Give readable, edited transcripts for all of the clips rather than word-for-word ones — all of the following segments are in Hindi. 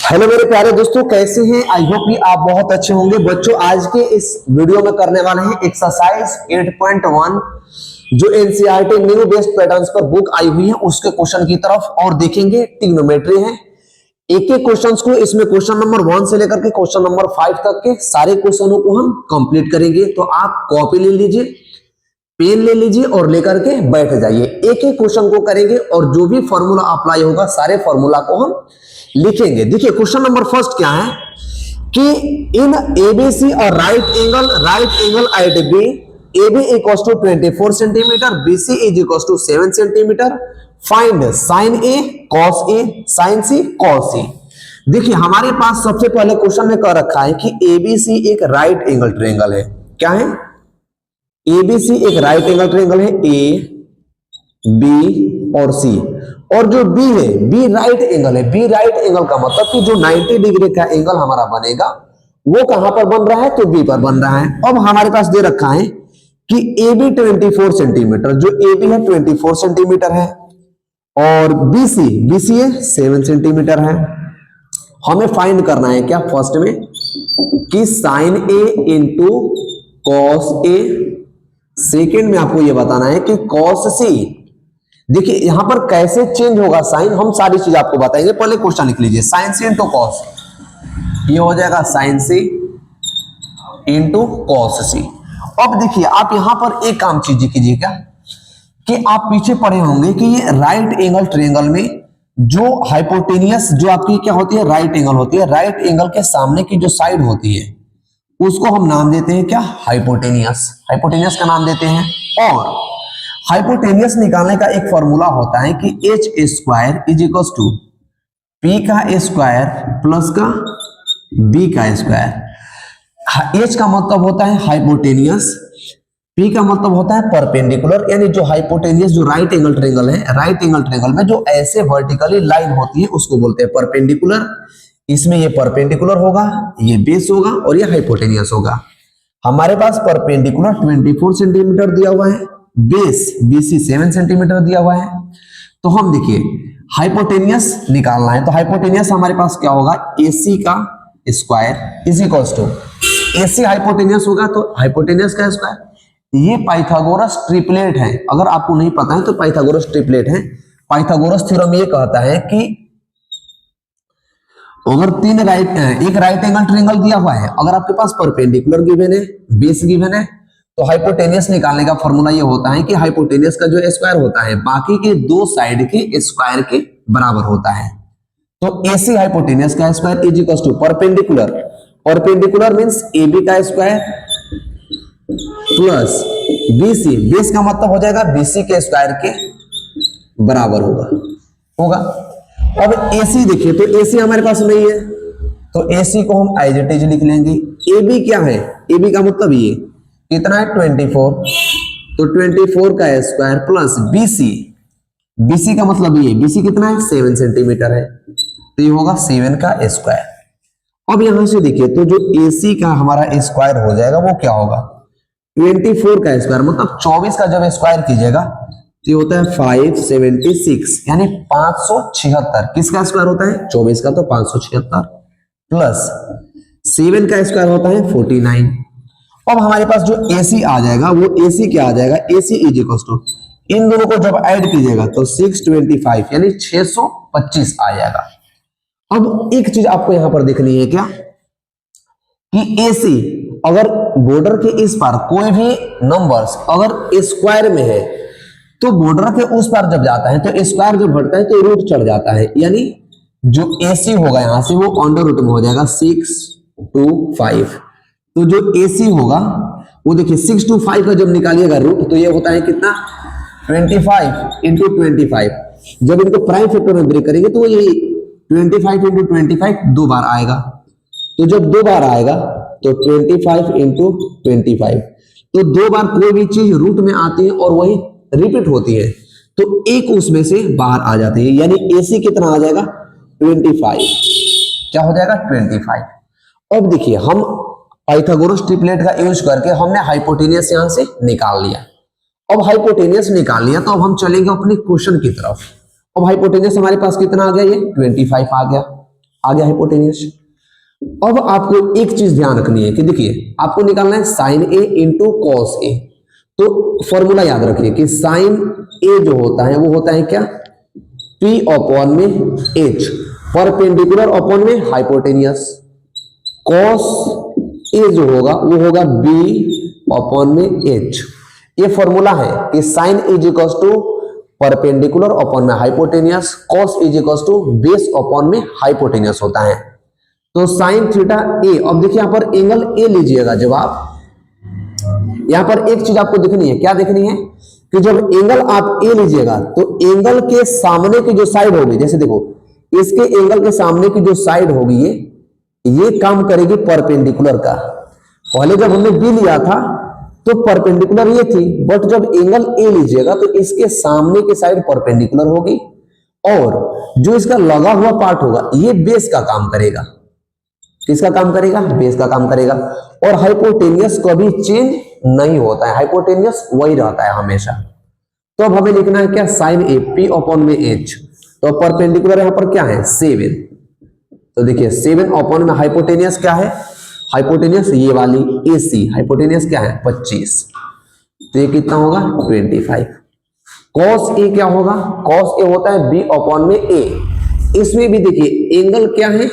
हेलो मेरे प्यारे दोस्तों, कैसे हैं? आई होप कि आप बहुत अच्छे होंगे। बच्चों, आज के इस वीडियो में करने वाले हैं एक्सरसाइज 8.1 जो एनसीईआरटी न्यू बेस्ड पैटर्न्स पर बुक आई हुई है उसके क्वेश्चन की तरफ, और देखेंगे ट्रिग्नोमेट्री है। एक एक क्वेश्चंस को, इसमें क्वेश्चन नंबर 1 से लेकर के क्वेश्चन नंबर 5 तक के सारे क्वेश्चनों को हम कंप्लीट करेंगे। तो आप कॉपी ले लीजिए, पेन ले लीजिए और लेकर के बैठ जाइए। एक एक क्वेश्चन को करेंगे और जो भी फॉर्मूला अप्लाई होगा सारे फॉर्मूला को हम लिखेंगे। देखिए क्वेश्चन नंबर फर्स्ट क्या है कि इन एबीसी और right angle at B, AB equals to 24 centimetre, BC is equals to 7 centimetre, find sine A cos A sine C cos C। देखिए हमारे पास सबसे पहले क्वेश्चन में कह रखा है कि ABC एक राइट एंगल ट्रायंगल है। क्या है? ABC एक राइट एंगल ट्रायंगल है, A B और C, और जो B है B राइट एंगल है। B राइट एंगल का मतलब कि जो 90 डिग्री का एंगल हमारा बनेगा वो कहां पर बन रहा है? तो B पर बन रहा है। अब हमारे पास दे रखा है कि AB 24 सेंटीमीटर, जो AB है 24 सेंटीमीटर है, और BC है 7 सेंटीमीटर है। हमें फाइंड करना है क्या फर्स्ट में कि sine A into cos A, second में आपको यह बताना है कि कॉस C। देखिए यहां पर कैसे चेंज होगा साइन, हम सारी चीज आपको बताएंगे। पहले क्वेश्चन लिख लीजिए, साइन C इंटू कॉस, ये हो जाएगा sine C into cos C। अब देखिए आप यहां पर एक काम कीजिएगा कि आप पीछे पढ़े होंगे कि ये राइट एंगल ट्रायंगल में जो हाइपोटेनियस जो आपकी क्या होती है? राइट एंगल होती है। राइट एंगल के सामने की जो साइड होती है उसको हम नाम देते हैं क्या? हाइपोटेनियस। हाइपोटेनियस का नाम देते हैं। और हाइपोटेनियस निकालने का एक फॉर्मूला होता है कि H square is equal to P का स्क्वायर प्लस का बी का स्क्वायर। एच का मतलब होता है हाइपोटेनियस, पी का मतलब होता है परपेंडिकुलर, यानी जो हाइपोटेनियस जो राइट एंगल ट्रायंगल है, राइट एंगल ट्रायंगल में जो ऐसे वर्टिकली लाइन होती है उसको बोलते हैं परपेंडिकुलर। इसमें ये परपेंडिकुलर होगा, ये बेस होगा और ये हाइपोटेनियस होगा। हमारे पास परपेंडिकुलर 24 सेंटीमीटर दिया हुआ है, बेस BC 7 सेंटीमीटर दिया हुआ है। तो हम देखिए हाइपोटेनियस निकालना है, तो हाइपोटेनियस हमारे पास क्या होगा? AC का square is equals to AC hypotenuse होगा तो हाइपोटेनियस का स्क्वायर। ये पाइथागोरस ट्रिपलेट है, अगर आपको नहीं पता है तो पाइथागोरस ट्रिपलेट है। पाइथागोरस थ्योरम ये कहता है कि अगर एक राइट एंगल ट्रायंगल दिया हुआ है, अगर आपके पास परपेंडिकुलर गिवन है, बेस गिवन है, तो हाइपोटेनियस निकालने का फॉर्मूला ये होता है कि हाइपोटेनियस का जो स्क्वायर होता है बाकी के दो साइड के स्क्वायर के बराबर होता है। तो AC हाइपोटेनियस का square is equal to perpendicular, perpendicular means AB का स्क्वायर प्लस BC, बेस का मतलब हो जाएगा BC के स्क्वायर के बराबर होगा। अब AC देखिए, तो AC हमारे पास नहीं है तो AC को हम एज इट इज लिख लेंगे। AB क्या है? AB का मतलब ये कितना है? 24, तो 24 का स्क्वायर प्लस BC का मतलब ये, BC कितना है? 7 सेंटीमीटर है, तो ये होगा 7 का स्क्वायर। अब यहां से देखिए तो जो AC का हमारा स्क्वायर हो जाएगा वो क्या होगा? 24 का स्क्वायर मतलब 24 का जब स्क्वायर कीजिएगा तो ये होता है 576, यानी 576। किसका स्क्वायर होता है? 24 का, तो 576 प्लस 7 का स्क्वायर होता है 49। अब हमारे पास जो AC आ जाएगा वो AC क्या आ जाएगा? AC इज इक्वल टू, इन दोनों को जब ऐड कीजिएगा तो 625 यानी 625 आ जाएगा। अब एक चीज आपको यहां पर देखनी है क्या कि AC अगर बॉर्डर के इस पार कोई भी नंबर्स अगर स्क्वायर में है तो बॉर्डर के उस पार जब जाता है तो स्क्वायर जब बढ़ता है तो रूट चढ़ जाता है, यानी जो AC होगा यहां से वो अंडर रूट में हो जाएगा 625। तो जो AC होगा वो देखिए 625 का जब निकालिएगा रूट तो ये होता है कितना? 25 इंटू 25। जब इनको प्राइम फैक्टर में ब्रेक करेंगे तो ये 25 इंटू 25 दो बार आएगा, तो जब दो बार आएगा तो 25 इंटू 25, तो दो बार कोई भी चीज रूट में आती है और वही रिपीट होती है तो एक उसमें से बाहर आ जाती है, यानी AC कितना आ जाएगा? 25। क्या हो जाएगा? 25। अब देखिए हम पाइथागोरस ट्रिपलेट का यूज करके हमने हाइपोटेनियस यहां से निकाल लिया। अब हाइपोटेनियस निकाल लिया तो अब हम चलेंगे अपने क्वेश्चन की तरफ। अब हाइपोटेनियस हमारे पास कितना आ गया, ये 25 आ गया हाइपोटेनियस। अब आपको एक चीज ध्यान रखनी है कि देखिए आपको निकालना है sign A into cos A. तो फॉर्मूला याद रखिए कि साइन ए जो होता है वो होता है क्या, P अपॉन में H, परपेंडिकुलर अपॉन में हाइपोटेनियस। कॉस ए जो होगा वो होगा B अपॉन में H। ये फॉर्मूला है कि sine is equals to perpendicular upon में hypotenuse, cos is equals to base upon में हाइपोटेनियस होता है। तो साइन थीटा ए, अब देखिए यहां पर एंगल ए लीजिएगा। जब आप यहां पर एक चीज आपको दिखनी है, क्या दिखनी है कि जब एंगल आप ए लीजिएगा तो एंगल के सामने की जो साइड होगी, जैसे देखो इसके एंगल के सामने की जो साइड होगी ये काम करेगी परपेंडिकुलर का। पहले जब हमने बी लिया था तो परपेंडिकुलर ये थी, बट जब एंगल ए लीजिएगा तो इसके सामने की साइड परपेंडिकुलर होगी और जो इसका लगा हुआ पार्ट होगा ये बेस का काम करेगा। किसका काम करेगा, बेस का काम करेगा। और हाइपोटेनियस कभी चेंज नहीं होता है, हाइपोटेनियस वही रहता है हमेशा। तो अब हमें लिखना है क्या, साइन ए P अपॉन में H। तो परपेंडिकुलर यहां पर क्या है 7। तो देखिए 7 अपॉन में हाइपोटेनियस क्या है, हाइपोटेनियस ये वाली AC, हाइपोटेनियस क्या है 25। तो ये कितना होगा 25। कॉस ए क्या होगा, कॉस ए होता है B अपॉन में A। इसमें भी देखिए एंगल क्या है,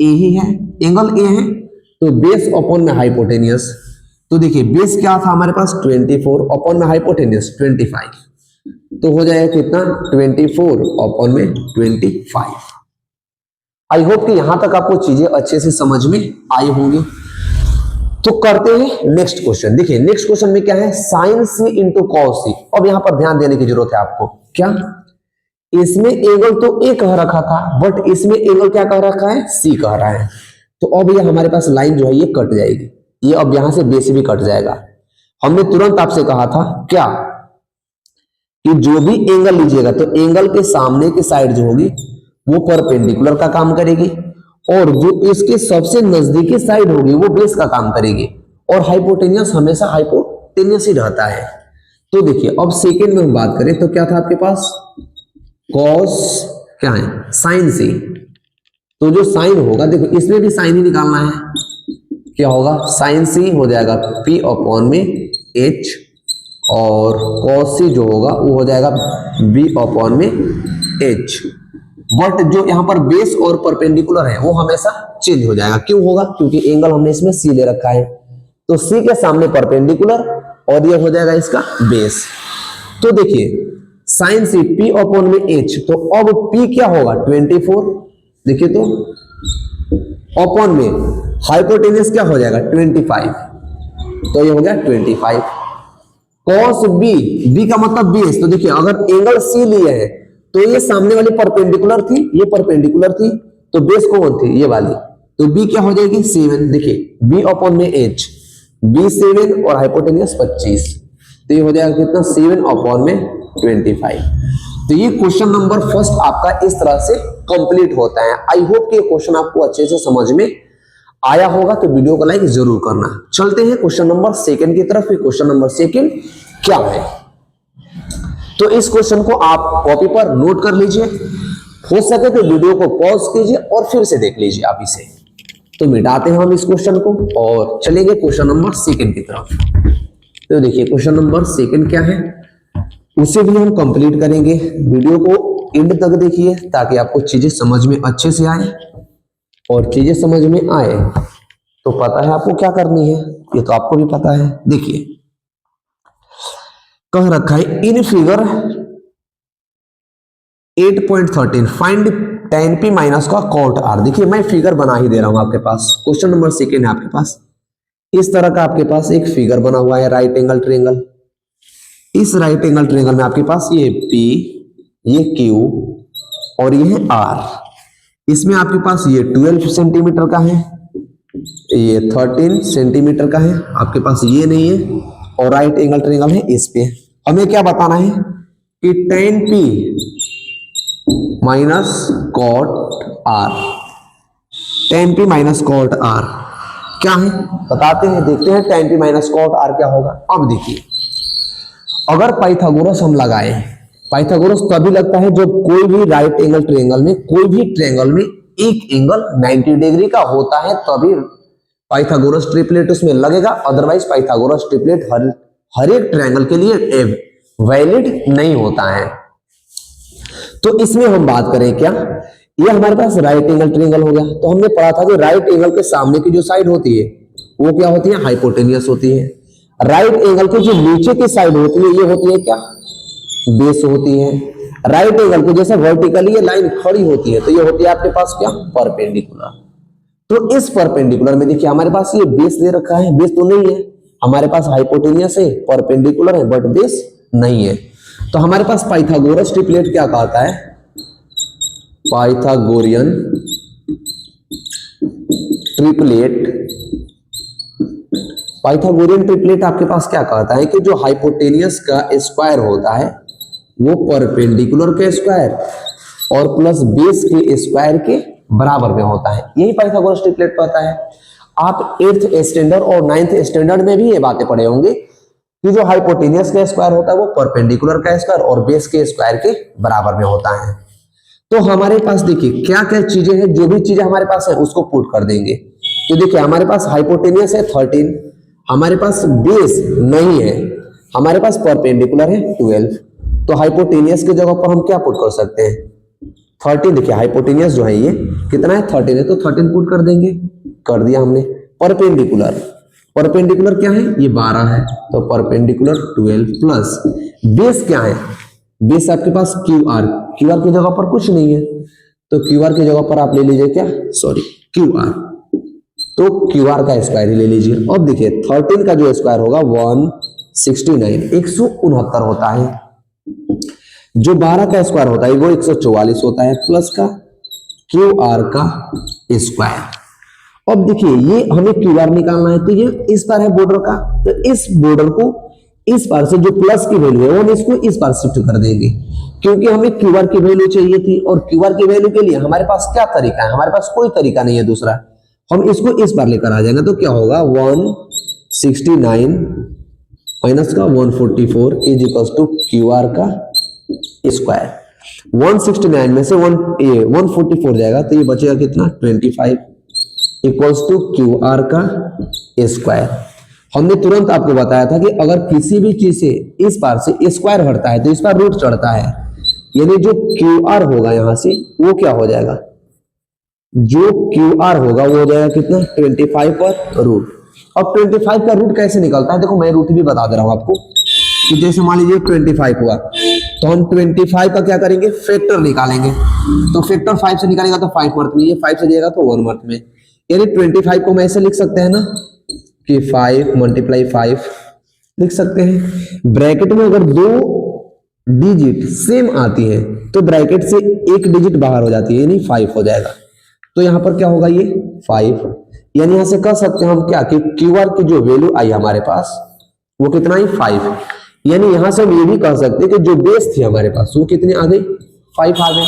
ए ही है, एंगल ए है, तो बेस अपॉन में हाइपोटेनियस। तो देखिए बेस क्या था हमारे पास 24 अपॉन में हाइपोटेनियस 25, तो हो जाएगा कितना 24 अपॉन में 25। आई होप कि यहां तक आपको चीजें अच्छे से समझ में आई होंगी। तो करते हैं नेक्स्ट क्वेश्चन। देखिए नेक्स्ट क्वेश्चन में क्या है, साइन सी इंटू कॉस सी। अब यहां पर ध्यान देने की जरूरत है आपको, क्या इसमें एंगल तो ए कह रखा था, बट इसमें एंगल क्या कह रखा है, सी कह रहा है। तो अब ये हमारे पास लाइन जो है ये कट जाएगी, ये अब यहां से बेस भी कट जाएगा। हमने तुरंत आपसे कहा था क्या कि जो भी एंगल लीजिएगा तो एंगल के सामने की साइड जो होगी वो परपेंडिकुलर का काम करेगी और जो इसके सबसे नजदीकी साइड होगी वो बेस का काम करेगी। और हाइपोटेनियस हमेशा हाइपोटेनियस ही रहता है। तो देखिए अब सेकेंड में हम बात करें तो क्या था आपके पास, कॉस क्या है साइन सी। तो जो साइन होगा देखो इसमें भी साइन ही निकालना है, क्या होगा साइन सी हो जाएगा P अपॉन में H और कॉस सी जो होगा वो हो जाएगा B अपॉन में H। बट जो यहाँ पर बेस और परपेंडिकुलर है वो हमेशा चेंज हो जाएगा। क्यों होगा, क्योंकि एंगल हमने इसमें C ले रखा है, तो C के सामने परपेंडिकुलर और ये हो जाएगा इसका बेस। तो देखिए साइन सी P अपॉन में H, तो अब P क्या होगा 24, देखिए तो अपॉन में हाइपोटेनियस क्या हो जाएगा 25, तो ये हो गया 25। कॉस B का मतलब बेस। तो देखिए अगर एंगल C लिए है तो ये सामने वाली परपेंडिकुलर थी, ये परपेंडिकुलर थी, तो बेस कौन थी ये वाली, तो B क्या हो जाएगी 7। देखिए B अपॉन में H, B 7 और हाइपोटेनियस 25, तो ये हो जाएगा कितना 7 अपॉन में 25। तो ये क्वेश्चन नंबर फर्स्ट आपका इस तरह से कंप्लीट होता है। आई होप कि ये क्वेश्चन आपको अच्छे से समझ में आया होगा, तो वीडियो को लाइक जरूर करना। चलते हैं क्वेश्चन नंबर सेकंड की तरफ। क्वेश्चन नंबर सेकंड क्या है, तो इस क्वेश्चन को आप कॉपी पर नोट कर लीजिए, हो सके तो वीडियो को पॉज कीजिए और फिर से देख लीजिए आप इसे। तो मिटाते हैं हम इस क्वेश्चन को और चलेंगे क्वेश्चन नंबर सेकंड की तरफ। तो देखिए क्वेश्चन नंबर सेकंड क्या है उसे भी हम कंप्लीट करेंगे। वीडियो को एंड तक देखिए ताकि आपको चीजें समझ में अच्छे से आए, और चीजें समझ में आए तो पता है आपको क्या करनी है, ये तो आपको भी पता है। देखिए कह रखा है in figure 8.13 find tan p minus का कॉट r। देखिए मैं फिगर बना ही दे रहा हूं आपके पास, क्वेश्चन नंबर सेकंड है आपके पास। इस तरह का आपके पास एक फिगर बना हुआ है राइट एंगल ट्रायंगल। इस राइट एंगल ट्रायंगल में आपके पास ये P, ये Q और ये है R। इसमें आपके पास ये 12 सेंटीमीटर का है, ये 13 सेंटीमीटर का है, आपके पास ये नहीं है, और राइट एंगल ट्रायंगल है इस पे। हमें क्या बताना है कि tan P minus cot R, tan P minus cot R क्या है बताते हैं, देखते हैं tan P minus cot R क्या होगा। अब देखिए अगर पाइथागोरस हम लगाए पाइथागोरस तभी लगता है जब कोई भी राइट एंगल ट्रायंगल में, कोई भी ट्रायंगल में एक एंगल 90 डिग्री का होता है, तभी पाइथागोरस ट्रिपलेट उसमें लगेगा। अदरवाइज पाइथागोरस ट्रिपलेट हर एक ट्रायंगल के लिए वैलिड नहीं होता है। तो इसमें हम बात करें क्या, ये हमारे पास राइट एंगल ट्रायंगल हो गया। तो हमने पढ़ा था कि राइट एंगल के सामने की जो साइड होती है वो क्या होती है, हाइपोटेनियस होती है। राइट एंगल की जो नीचे की साइड होती है ये होती है क्या, बेस होती है। राइट एंगल को जैसे वर्टिकली ये लाइन खड़ी होती है तो ये होती है आपके पास क्या, परपेंडिकुलर। तो इस परपेंडिकुलर में देखिए हमारे पास ये बेस दे रखा है, बेस तो नहीं है हमारे पास, हाइपोटेनियस है, परपेंडिकुलर है, बट बेस नहीं है। तो हमारे पास पाइथागोरस ट्रिपलेट क्या कहता है, पाइथागोरियन ट्रिपलेट, पाइथागोरियन ट्रिपलेट आपके पास क्या कहता है कि जो हाइपोटेनियस का स्क्वायर होता है वो परपेंडिकुलर के स्क्वायर और प्लस बेस के स्क्वायर के बराबर में होता है। यही पाइथागोरस ट्रिपलेट कहता है। आप 8th स्टैंडर्ड और 9th स्टैंडर्ड में भी ये बातें पढ़े होंगे कि जो हाइपोटेनियस का स्क्वायर होता है वो परपेंडिकुलर का स्क्वायर और बेस के स्क्वायर के बराबर में होता है। तो हमारे पास देखिए क्या क्या चीजें हैं, जो भी चीजें हमारे पास है उसको पुट कर देंगे। तो देखिए हमारे पास हाइपोटेनियस है 13, हमारे पास बेस नहीं है, हमारे पास परपेंडिकुलर है 12। तो हाइपोटेनियस की जगह पर हम क्या पुट कर सकते हैं, 13। देखिए हाइपोटेनियस जो है ये कितना है, 13 है, तो 13 पुट कर देंगे, कर दिया हमने। परपेंडिकुलर, परपेंडिकुलर क्या है, ये 12 है, तो परपेंडिकुलर 12 प्लस बेस क्या है, बेस आपके पास क्यू आर, क्यू आर की जगह पर कुछ नहीं है तो क्यू आर की जगह पर आप ले लीजिए क्या, सॉरी क्यू आर, तो क्यू आर का स्क्वायर ही ले लीजिए। अब देखिए 13 का जो स्क्वायर होगा 169, 169 होता है। जो 12 का स्क्वायर होता है वो 144 होता है, प्लस का क्यू आर का स्क्वायर। अब देखिए ये हमें क्यू आर निकालना है, तो ये इस पार है बॉर्डर का, तो इस बॉर्डर को इस पार से जो प्लस की वैल्यू है वो हम इसको इस पार शिफ्ट कर देंगे, क्योंकि हमें क्यू आर की वैल्यू चाहिए थी। और क्यू आर की वैल्यू के लिए हमारे पास क्या तरीका है, हमारे पास कोई तरीका नहीं है दूसरा, हम इसको इस बार लेकर आ जाएंगे। तो क्या होगा 169 माइनस का 144 is equal to Q R का स्क्वायर। 169 में से 144 जाएगा तो ये बचेगा कितना, 25 इक्वल्स टू क्यू आर का स्क्वायर। हमने तुरंत आपको बताया था कि अगर किसी भी चीज से इस बार से स्क्वायर हटता है तो इस बार रूट चढ़ता है, यानी जो क्यू आर होगा यहां से वो क्या हो जाएगा, जो क्यू आर होगा वो हो जाएगा कितना, 25 पर रूट। अब 25 का रूट कैसे निकलता है, देखो मैं रूट भी बता दे रहा हूं आपको कि जैसे मान लीजिए 25 हुआ तो हम 25 का क्या करेंगे, फैक्टर निकालेंगे। तो फैक्टर 5 से निकालेगा तो 5 मर्थ में, ये 5 से जाएगा तो 1 मर्थ में, यानी 25 को हम ऐसे लिख सकते हैं ना कि 5 × 5 लिख सकते हैं। ब्रैकेट में अगर दो डिजिट सेम आती है तो ब्रैकेट से एक डिजिट बाहर हो जाती है, यानी 5 हो जाएगा। तो यहां पर क्या होगा, ये 5, यानी यहां से कह सकते हैं हम क्या कि क्यू आर की जो वैल्यू आई हमारे पास वो कितना ही 5, यानी यहां से हम ये भी कह सकते हैं कि जो बेस थी हमारे पास वो कितनी आ गई, 5 आ गए।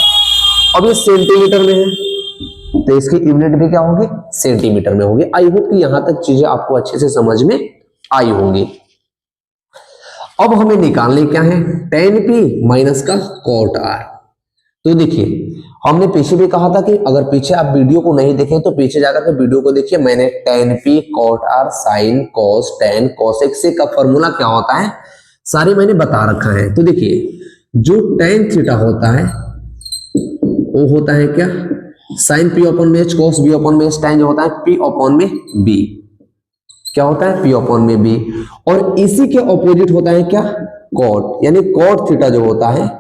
अब ये सेंटीमीटर में है तो इसकी यूनिट भी क्या होगी, सेंटीमीटर में होगी। आई होप कि यहां तक चीजें आपको अच्छे से समझ में आई होंगी। अब हमें निकालने क्या है, tan p माइनस का cot r। तो देखिए हमने पीछे भी कहा था कि अगर पीछे आप वीडियो को नहीं देखें तो पीछे जाकर के वीडियो को देखिए, मैंने tan p cot r sin cos tan cosec से का फॉर्मूला क्या होता है सारे मैंने बता रखा है। तो देखिए जो tan थीटा होता है वो होता है क्या, sin p अपॉन में h cos b अपॉन में h, tan जो होता है p अपॉन में b, क्या होता है p अपॉन में b। और इसी के ऑपोजिट होता है क्या, cot, यानी cot थीटा जो होता है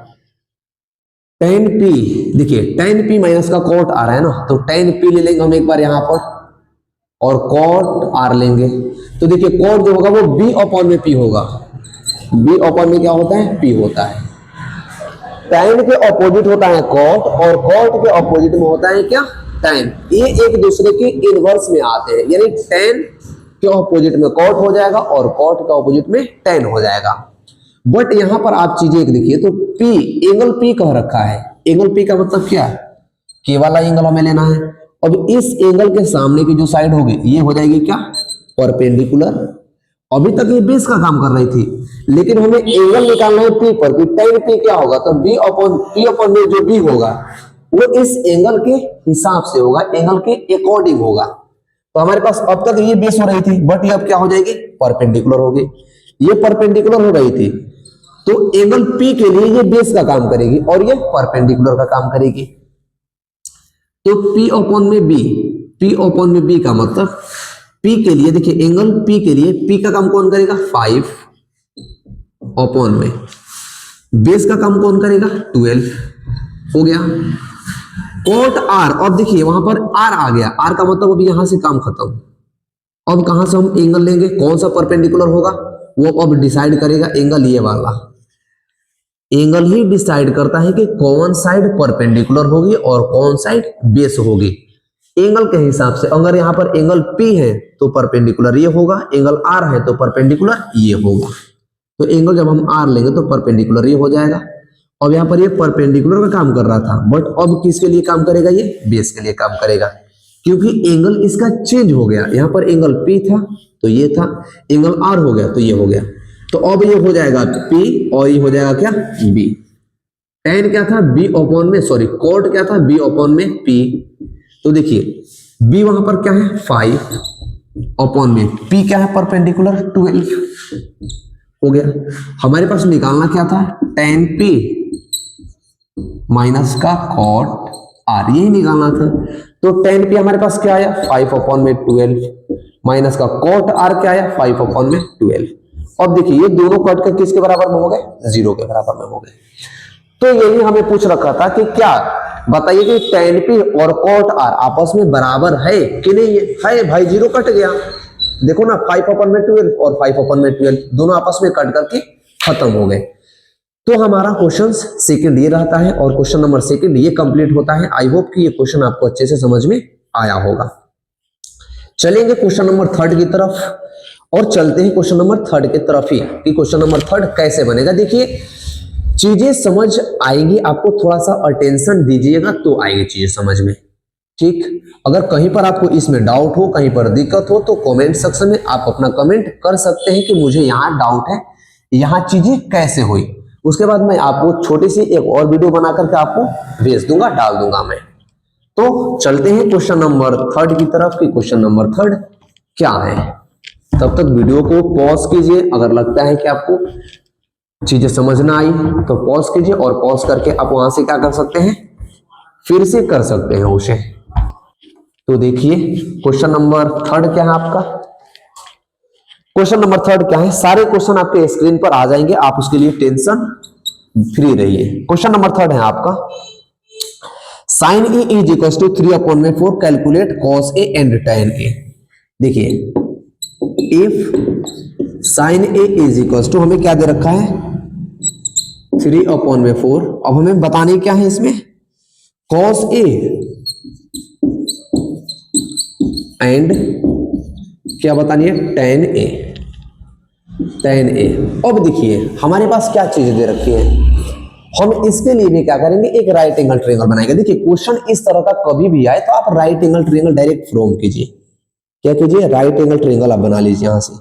tan p। देखिए tan p माइनस का cot आ रहा है ना, तो tan p ले लेंगे हम एक बार यहां पर और cot r लेंगे। तो देखिए cot जो होगा वो b अपॉन में p होगा, b अपॉन में क्या होता है, p होता है। tan के ऑपोजिट होता है cot और cot के ऑपोजिट में होता है क्या, tan। ये एक दूसरे के इनवर्स में आते हैं, यानी tan के ऑपोजिट में cot हो जाएगा और cot के ऑपोजिट में tan हो जाएगा। बट यहां पर आप चीजें एक देखिए, तो P एंगल P कह रखा है, एंगल P का मतलब क्या है, K वाला एंगल हमें लेना है। अब इस एंगल के सामने की जो साइड होगी ये हो जाएगी क्या, परपेंडिकुलर, अभी तक ये बेस का काम कर रही थी, लेकिन हमें एंगल निकालना है पी पर कि tan p क्या होगा, तो बी अपॉन पी अपॉन में जो बी होगा वो इस एंगल के हिसाब से होगा, एंगल के अकॉर्डिंग होगा। तो हमारे पास अब तक ये बेस हो रही थी, बट ये अब क्या हो जाएगी, परपेंडिकुलर होगी। ये परपेंडिकुलर हो रही थी, तो एंगल P के लिए ये बेस का काम करेगी और ये परपेंडिकुलर का काम करेगी। तो P अपॉन में B, P अपॉन में B का मतलब P के लिए देखिए, एंगल P के लिए P का काम कौन करेगा, 5 अपॉन में बेस का काम कौन करेगा, 12 हो गया। कॉट R, और देखिए वहां पर R आ गया, R का मतलब अभी यहां से काम खत्म। अब कहां से हम एंगल लेंगे, कौन सा परपेंडिकुलर होगा वो अब डिसाइड करेगा एंगल ये वाला। एंगल ही डिसाइड करता है कि कौन साइड परपेंडिकुलर होगी और कौन साइड बेस होगी। एंगल के हिसाब से अगर यहाँ पर एंगल P है तो परपेंडिकुलर ये होगा, एंगल R है तो परपेंडिकुलर ये होगा। तो एंगल जब हम R लेंगे तो परपेंडिकुलर ये हो जाएगा। अब यहाँ पर ये परपेंडिकुलर का काम कर रहा था, बट अब किसके लिए काम करेगा, ये बेस के लिए काम करेगा, क्योंकि एंगल इसका चेंज हो गया। यहाँ पर एंगल P था तो ये था, एंगल R हो गया तो ये हो गया। तो अब ये हो जाएगा P और ये हो जाएगा क्या, B। tan क्या था, B अपॉन में, सॉरी कॉट क्या था, B अपॉन में P। तो देखिए B वहां पर क्या है, 5 अपॉन में P क्या है, परपेंडिकुलर 12 हो गया। हमारे पास निकालना क्या था, tan P माइनस का कॉट R, यही निकालना था। तो tan P हमारे पास क्या आया, 5 अपॉन में 12 माइनस का कॉट R क्या आया, 5 अपॉन में 12। अब देखिए ये दोनों कट कर किसके बराबर में हो गए, 0 के बराबर में हो गए। तो यही हमें पूछ रखा था कि क्या बताइए कि tan P और cot R आपस में बराबर है कि नहीं है भाई, 0 कट गया। देखो ना 5 अपॉन में 12 और 5 अपॉन में 12 दोनों आपस में कट करके खत्म हो गए। तो हमारा क्वेश्चन सेकंड ये रहता है और क्वेश्चन नंबर सेकंड ये कंप्लीट होता है। आई होप कि ये क्वेश्चन आपको अच्छे से समझ में आया होगा। चलेंगे क्वेश्चन नंबर थर्ड की तरफ और चलते हैं क्वेश्चन नंबर थर्ड की तरफ ही कि क्वेश्चन नंबर थर्ड कैसे बनेगा। देखिए चीजें समझ आएंगी, आपको थोड़ा सा अटेंशन दीजिएगा तो आएगी चीजें समझ में, ठीक। अगर कहीं पर आपको इसमें डाउट हो, कहीं पर दिक्कत हो तो कमेंट सेक्शन में आप अपना कमेंट कर सकते हैं कि मुझे यहाँ डाउट है, यहाँ चीजें कैसे हुई। उसके बाद मैं आपको छोटी सी एक और वीडियो बना करके आपको भेज दूंगा, डाल दूंगा मैं। तो चलते हैं क्वेश्चन नंबर थर्ड की तरफ कि क्वेश्चन नंबर थर्ड क्या है। तब तक वीडियो को पॉज कीजिए, अगर लगता है कि आपको चीजें समझ ना आई तो पॉज कीजिए और पॉज करके आप वहां से क्या कर सकते हैं, फिर से कर सकते हैं उसे। तो देखिए क्वेश्चन नंबर थर्ड क्या है आपका, क्वेश्चन नंबर थर्ड क्या है, सारे क्वेश्चन आपके स्क्रीन पर आ जाएंगे, आप उसके लिए टेंशन फ्री रहिए। क्वेश्चन नंबर थर्ड है आपका, sin A is equal to 3 upon में 4 calculate cos A and tan A। देखिए if sin A is equal to, हमें क्या दे रखा है 3 अपॉन में 4, अब हमें बताने क्या है इसमें cos A एंड क्या बतानी है tan A, tan A। अब देखिए हमारे पास क्या चीजें दे रखी है, हम इसके लिए भी क्या करेंगे, एक राइट एंगल ट्रायंगल बनाएंगे। देखिए क्वेश्चन इस तरह का कभी भी आए तो आप right angle triangle direct from कीजिए, क्या कीजिए, राइट एंगल ट्रायंगल आप बना लीजिए। यहां से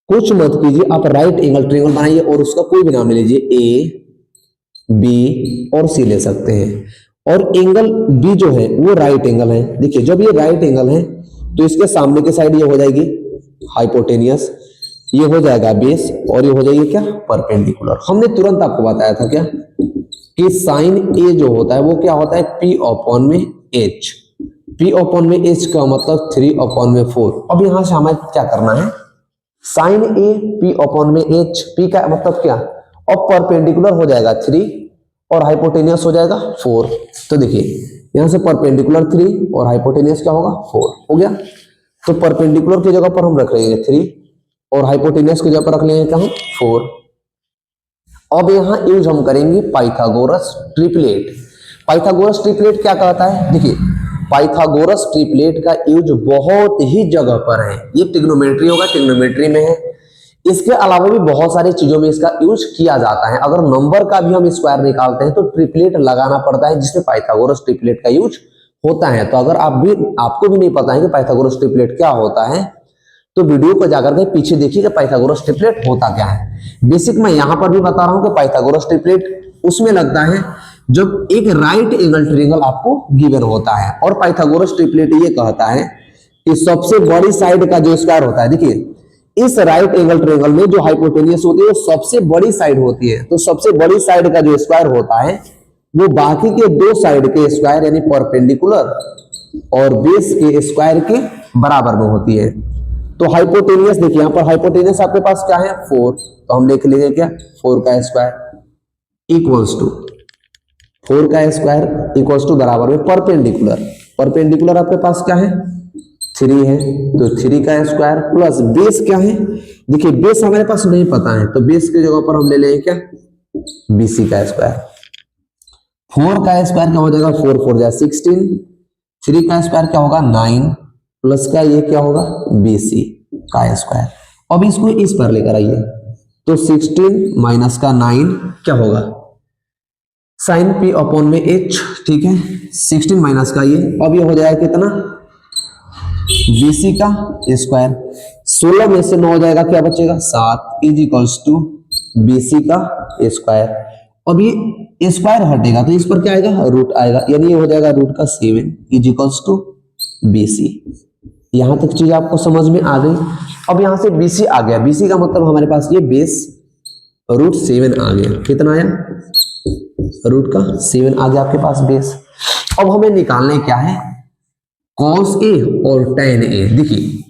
कुछ मत कीजिए, आप राइट एंगल ट्रायंगल बनाइए और उसका कोई भी नाम ले लीजिए, ए बी और सी ले सकते हैं। और एंगल बी जो है वो राइट एंगल है। देखिए जब ये राइट एंगल है तो इसके सामने की साइड ये हो जाएगी हाइपोटेनियस, ये हो जाएगा बेस और ये हो जाएगी क्या, परपेंडिकुलर। हमने तुरंत आपको बताया था क्या कि साइन ए जो होता है वो क्या होता है, पी अपॉन में एच। पी अपॉन में एच का मतलब 3 अपॉन में 4। अब यहां से हमें क्या करना है, साइन ए पी अपॉन में एच, पी का मतलब क्या, अब परपेंडिकुलर हो जाएगा 3 और हाइपोटेनियस हो जाएगा 4। तो देखिए यहां से परपेंडिकुलर 3 और हाइपोटेनियस क्या होगा 4 हो गया। तो परपेंडिकुलर की जगह पर हम रख लेंगे 3 और हाइपोटेनियस की जगह पर रख लेंगे क्या हम 4। अब यहां यूज हम करेंगे पाइथागोरस ट्रिपलेट। पाइथागोरस ट्रिपलेट क्या कहता है, देखिए पाइथागोरस ट्रिपलेट का यूज बहुत ही जगह पर है। ये ट्रिग्नोमेट्री होगा, ट्रिग्नोमेट्री में है। इसके अलावा भी बहुत सारी चीजों में इसका यूज किया जाता है। अगर नंबर का भी हम स्क्वायर निकालते हैं तो ट्रिपलेट लगाना पड़ता है, जिसमें पाइथागोरस ट्रिपलेट का यूज होता है। तो अगर आपको भी नहीं पता है कि पाइथागोरस ट्रिपलेट क्या होता है तो वीडियो को जाकर के पीछे देखिए कि पाइथागोरस ट्रिपलेट होता क्या है। बेसिक मैं यहां पर भी बता रहा हूं कि पाइथागोरस ट्रिपलेट उसमें लगता है जब एक राइट एंगल ट्रायंगल आपको गिवन होता है, और पाइथागोरस ट्रिपलेट ये कहता है कि सबसे बड़ी साइड का जो स्क्वायर होता है, देखिए इस राइट एंगल ट्रायंगल में जो हाइपोटेन्यूस होती है वो सबसे बड़ी साइड होती है, तो सबसे बड़ी साइड का जो स्क्वायर होता है वो बाकी के दो साइड के स्क्वायर यानी परपेंडिकुलर और बेस के स्क्वायर के बराबर में होती है। तो हाइपोटेनियस देखिए यहां पर हाइपोटेनियस आपके पास क्या है 4, तो हम लिख लेंगे क्या 4 का स्क्वायर इक्वल्स टू 4 का स्क्वायर इक्वल्स टू बराबर में परपेंडिकुलर, परपेंडिकुलर आपके पास क्या है 3 है, तो 3 का स्क्वायर प्लस बेस क्या है, देखिए बेस हमारे पास नहीं पता है, तो बेस की जगह पर हम ले लेंगे क्या BC का स्क्वायर। 4 का स्क्वायर क्या हो जाएगा 4 4 जा 16, 3 का स्क्वायर क्या होगा 9 प्लस का ये क्या होगा BC का स्क्वायर। अब इसको इस पर लेकर आइए, तो 16 माइनस का 9 क्या होगा साइन P अपॉन में H, ठीक है 16 माइनस का ये, अब ये हो जाएगा कितना BC का स्क्वायर, 16 में से 9 हो जाएगा क्या बचेगा 7 इज इक्वल्स टू BC का स्क्वायर। अब ये स्क्वायर हटेगा तो इस पर क्या आएगा रूट आएगा, यानी ये हो जाएगा रूट का 7 इज इक्वल्स टू BC। यहां तक चीज आपको समझ में आ गई। अब यहां से BC आ गया, BC का मतलब हमारे पास ये बेस रूट 7 आ गया, कितना आया रूट का 7 आ गया आपके पास बेस। अब हमें निकालने क्या है cos A और tan A। देखिए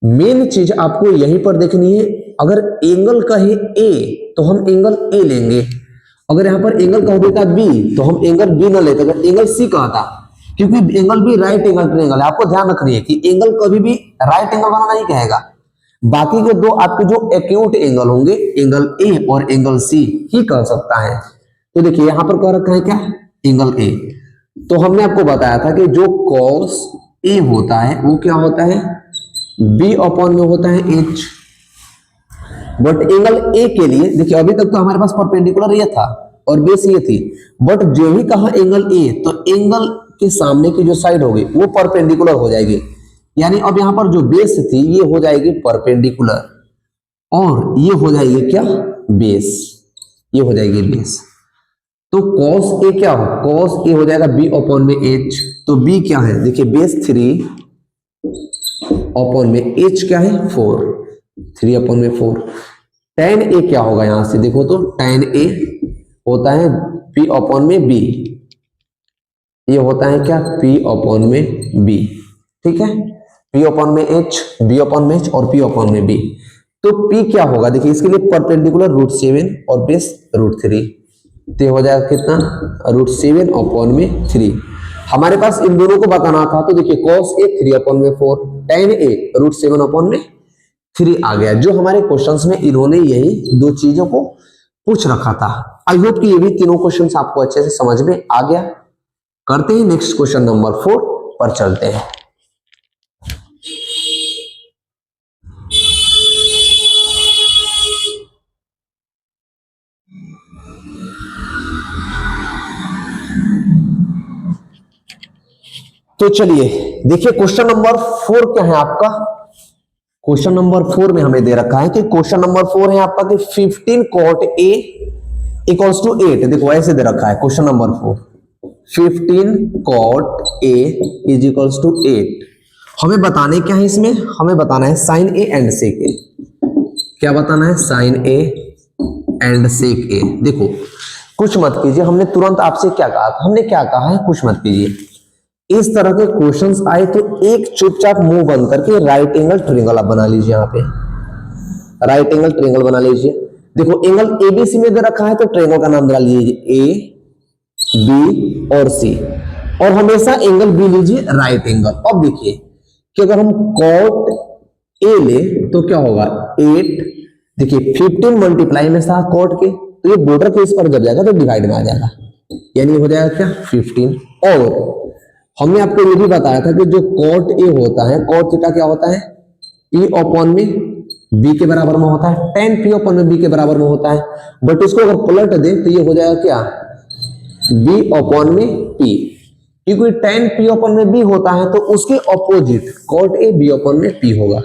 मेन चीज आपको यहीं पर देखनी है, अगर एंगल कहे A तो हम एंगल A लेंगे, अगर यहाँ पर एंगल कह देता B तो हम एंगल B न लेते, अगर एंगल C कहता, क्योंकि एंगल भी राइट एंगल ट्रायंगल है। आपको ध्यान रखनी है कि एंगल कभी भी राइट एंगल वाला नहीं कहेगा, बाकी के दो आपके जो एक्यूट एंगल होंगे एंगल A और एंगल C ही कह सकता है। तो देखिए यहां पर कह रखा है क्या एंगल A, तो हमने आपको बताया था कि जो cos A होता है वो क्या होता है B अपॉन में होता है H, बट एंगल A के लिए देखिए अभी तक तो हमारे पास परपेंडिकुलर ये था और बेस ये थी, बट जो भी कहा एंगल A तो एंगल के सामने की जो साइड होगी वो परपेंडिकुलर हो जाएगी, यानी अब यहां पर जो बेस थी ये हो जाएगी परपेंडिकुलर और ये हो जाएगी क्या बेस, ये हो जाएगी बेस। तो cos A क्या हो cos A हो जाएगा B अपॉन में H, तो B क्या है देखिए बेस 3 अपॉन में H क्या है 4, 3 अपॉन में 4। tan A क्या होगा यहां से देखो तो tan A होता है P अपॉन में B, ये होता है क्या P अपॉन में B, ठीक है P अपॉन में H, B अपॉन में H और P अपॉन में B। तो P क्या होगा देखिए इसके लिए परपेंडिकुलर रूट 7 और बेस रूट 3, तो हो जाएगा कितना रूट 7 अपॉन में 3। हमारे पास इन दोनों को बताना था, तो देखिए cos A 3 अपॉन में 4, tan A रूट 7 अपॉन में 3 आ गया। जो हमारे क्वेश्चंस में इन्होंने यही दो चीजों को पूछ रखा था। आई होप कि ये भी तीनों क्वेश्चंस आपको अच्छे से समझ में आ गया। करते हैं नेक्स्ट क्वेश्चन नंबर 4 पर चलते हैं। तो चलिए देखिए क्वेश्चन नंबर 4 क्या है आपका, क्वेश्चन नंबर 4 में हमें दे रखा है कि क्वेश्चन नंबर 4 है आपका कि 15 cot A इक्वल्स टू 8। देखो ऐसे दे रखा है question number 4, 15 cot A is equals to 8। हमें बताने क्या है इसमें, हमें बताना है sine A and sec A। क्या बताना है sine A and sec A। देखो कुछ मत कीजिए, हमने तुरंत आपसे क्या कहा था, हमने क्या कहा है कुछ मत कीजिए, इस तरह के क्वेश्चंस आए तो एक चुपचाप मुंह बंद करके राइट एंगल ट्रायंगल आप बना लीजिए, यहाँ पे राइट एंगल ट्रायंगल बना लीजिए। देखो एंगल एबीसी में दे रखा है तो ट्रायंगल का नाम डाल लीजिए ए बी और सी, और हमेशा एंगल बी लीजिए राइट एंगल। अब देखिए कि अगर हम कॉट ए ले तो क्या होगा 8, देखिए 15 मल्टीप्लाई में था कॉट के, तो ये बॉर्डर के इस पर जब जाएगा तो डिवाइड में आ जाएगा, यानी हो जाएगा क्या 15। और हमने आपको ये भी बताया था कि जो cot A होता है cot थीटा क्या होता है P अपॉन में B के बराबर में होता है, tan P अपॉन में B के बराबर में होता है, बट इसको अगर पलट दे तो ये हो जाएगा क्या B अपॉन में P, क्योंकि tan P अपॉन में B होता है तो उसके opposite cot A B upon में P होगा।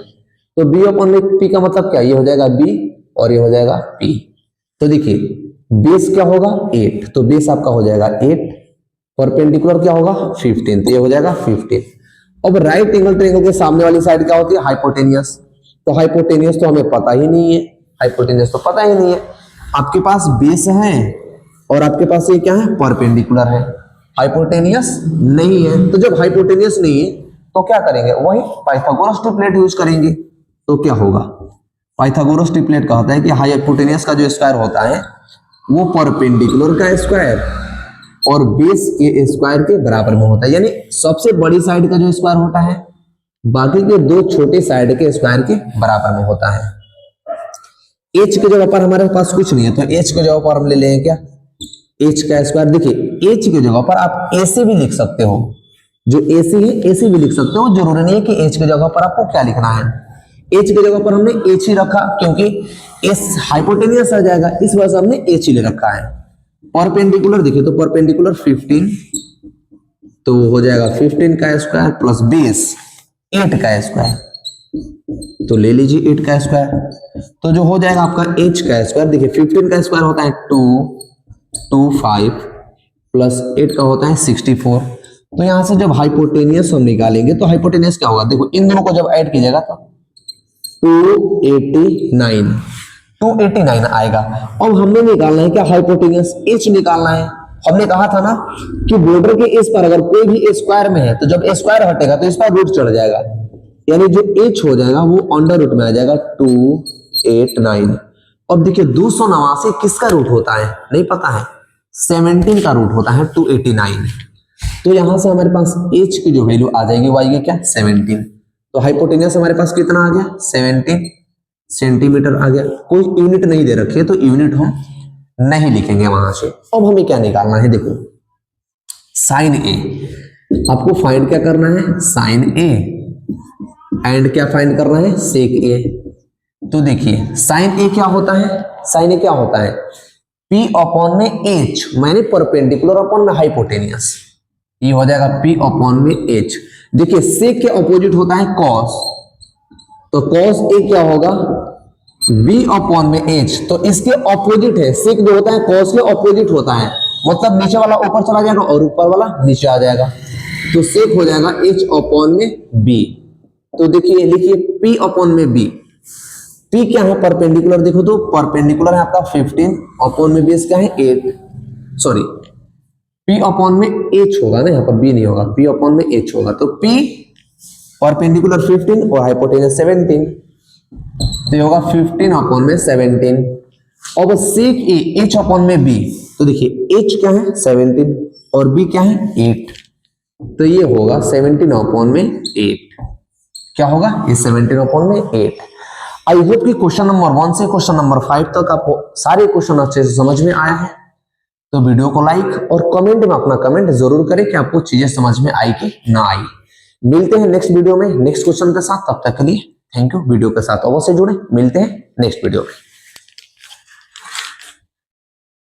तो बी अपॉन में पी का मतलब क्या, ये हो जाएगा बी और ये हो जाएगा पी। तो देखिए बेस क्या होगा 8, तो बेस आपका हो जाएगा 8, परपेंडिकुलर क्या होगा 15, तो ये हो जाएगा 15। अब राइट एंगल ट्रायंगल के सामने वाली साइड क्या होती है, हाइपोटेनियस। तो हाइपोटेनियस तो हमें पता ही नहीं है, हाइपोटेनियस तो पता ही नहीं है। आपके पास बेस है और आपके पास ये क्या है, परपेंडिकुलर है, हाइपोटेनियस नहीं है। तो जब हाइपोटेनियस नहीं है तो क्या करेंगे, वही पाइथागोरस ट्रिपलेट यूज करेंगे। तो क्या होगा, पाइथागोरस ट्रिपलेट कहता है कि हाइपोटेनियस का जो स्क्वायर होता है वो परपेंडिकुलर का स्क्वायर और बेस के स्क्वायर के बराबर में होता है। यानी सबसे बड़ी साइड का जो स्क्वायर होता है बाकी के दो छोटे साइड के स्क्वायर के बराबर में होता है। h की जगह पर हमारे पास कुछ नहीं है, तो h की जगह पर हम ले लेंगे क्या, h का स्क्वायर। देखिए h की जगह पर आप ac भी लिख सकते हो, जो ac है ac भी लिख सकते हो, जरूरी नहीं है कि h की जगह पर आपको क्या लिखना है। h की जगह पर हमने h ही रखा क्योंकि s हाइपोटेनियस आ जाएगा, इस वजह से हमने h ही ले रखा है। परपेंडिकुलर देखिए तो परपेंडिकुलर 15, तो हो जाएगा 15 का स्क्वायर प्लस बेस 8 का स्क्वायर, तो ले लीजिए 8 का स्क्वायर। तो जो हो जाएगा आपका h का स्क्वायर, देखिए 15 का स्क्वायर होता है 225 प्लस 8 का होता है 64। तो यहां से जब हाइपोटेनियस हम निकालेंगे तो हाइपोटेनियस क्या होगा, देखो इन दोनों को जब ऐड कीजिएगा तो 289 आएगा। अब हमने निकालना है क्या, हाइपोटेनियस h निकालना है। हमने कहा था ना कि बॉर्डर के इस पर अगर कोई भी स्क्वायर में है तो जब स्क्वायर हटेगा तो इस पर रूट चढ़ जाएगा, यानी जो h हो जाएगा वो अंडर रूट में आ जाएगा 289। अब देखिए 289 किसका रूट होता है, नहीं पता है, 17 का रूट होता है 289। तो यहां से हमारे पास h की जो वैल्यू आ जाएगी वो आएगी क्या 17। तो हाइपोटेनियस हमारे पास कितना आ गया 17 सेंटीमीटर आ गया। कोई यूनिट नहीं दे रखी है तो यूनिट हम नहीं लिखेंगे वहां से। अब हमें क्या निकालना है, देखो साइन ए, आपको फाइंड क्या करना है साइन ए, एंड क्या फाइंड करना है सेक ए। तो देखिए साइन ए क्या होता है, साइन ए क्या होता है P अपॉन में H, मैंने परपेंडिकुलर अपॉन में हाइपोटेनियस, ये हो जाएगा P अपॉन में H। देखिए सेक के अपोजिट होता है कॉस, तो कॉस ए क्या होगा B अपॉन में H, तो इसके अपोजिट है, सेक जो होता है कॉस के अपोजिट होता है, मतलब नीचे वाला ऊपर चला जाएगा और ऊपर वाला नीचे आ जाएगा, तो सेक हो जाएगा H अपॉन में B। तो देखिए लिखिए P अपॉन में B, P क्या है परपेंडिकुलर, देखो तो परपेंडिकुलर है आपका 15, अपॉन में बेस क्या है 8, सॉरी P अपॉन में H होगा ना, यहाँ पर B नहीं होगा, P अपॉन में H होगा। तो P परपेंडिकुलर 15 और हाइपोटेनस 17, तो ये होगा 15 अपॉन में 17। अब सेक ए H अपॉन में B, तो देखिए H क्या है 17 और B क्या है 8, तो ये होगा 17 अपॉन में 8, क्या होगा ये 17 अपॉन में 8। आई होप कि क्वेश्चन नंबर 1 से क्वेश्चन नंबर 5 तक आपको सारे क्वेश्चन अच्छे से समझ में आया है। तो वीडियो को लाइक और कमेंट में अपना कमेंट जरूर करें कि आपको चीजें समझ में आई कि ना आई। मिलते हैं नेक्स्ट वीडियो में नेक्स्ट क्वेश्चन के साथ, तब तक के लिए थैंक यू। वीडियो के साथ अवश्य जुड़े, मिलते हैं नेक्स्ट वीडियो में।